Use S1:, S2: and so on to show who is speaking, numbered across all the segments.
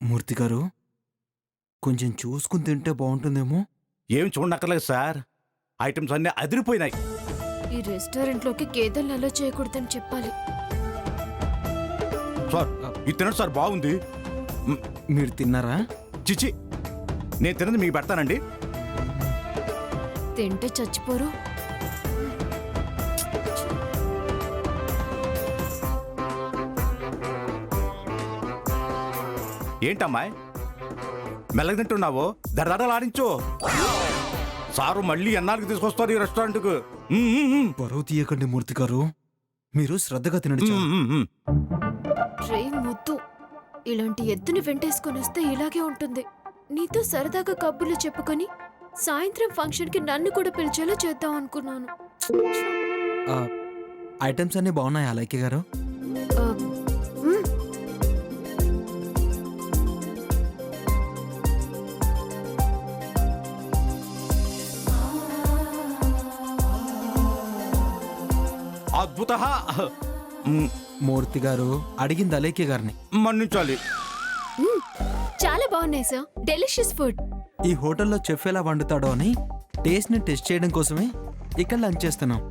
S1: మూర్తి గారు, కొంచెం చూసుకుని తింటే బాగుంటుందేమో.
S2: ఏం చూడనక్కర్లేదు సార్, ఐటమ్స్ అన్నీ అదిరిపోయినాయి.
S3: ఈ రెస్టారెంట్లోకి గేదెలు అలో చేయకూడదని చెప్పాలి.
S2: సార్ ఇది తినండి సార్, బాగుంది.
S1: మీరు తిన్నారా?
S2: చిచి, నేను తిన్నది మీకు పెడతానండి.
S3: తింటే చచ్చిపోరు.
S2: ఏంటమ్మాయి మెల్లగా తింటున్నావో, దడదడలాడించు. సారు మళ్ళీ ఎన్నాళ్ళకి తీసుకొస్తారు ఈ రెస్టారెంట్కు.
S1: పరువు తీయకండి మూర్తి గారు, మీరు శ్రద్ధగా తినండి చాలు.
S3: రే ముద్దు, ఇలాంటి ఎద్దుని వెంటేసుకొని వస్తే ఇలాగే ఉంటుంది. నీతో సరదాగా కబుర్లు చెప్పుకొని సాయంత్రం ఫంక్షన్కి నన్ను కూడా పిలిచేలా చేద్దాం అనుకున్నాను.
S1: ఐటమ్స్ అన్నీ బాగున్నాయి అలైకే గారు?
S3: ఆ, మ్,
S2: అద్భుత.
S1: మూర్తి గారు అడిగింది అలైకే గారిని.
S2: మన్నించాలి.
S3: మ్, చాలా బాగున్నాయి సార్, డెలిషియస్ ఫుడ్.
S1: ఈ హోటల్లో చెఫ్ ఎలా వండుతాడో అని టేస్ట్ని టెస్ట్ చేయడం కోసమే ఇక్కడ లంచ్ చేస్తున్నాం.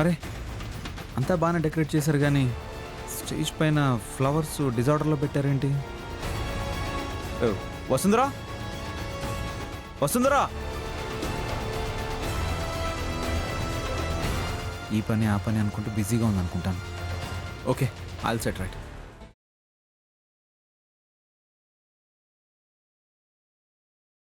S4: అరే, అంతా బాగానే డెకరేట్ చేశారు కానీ స్టేజ్ పైన ఫ్లవర్స్ డిజార్డర్లో పెట్టారేంటి? వసుంధరా, వసుంధరా! ఈ పని ఆ పని అనుకుంటూ బిజీగా ఉందనుకుంటాను. Okay, all set right.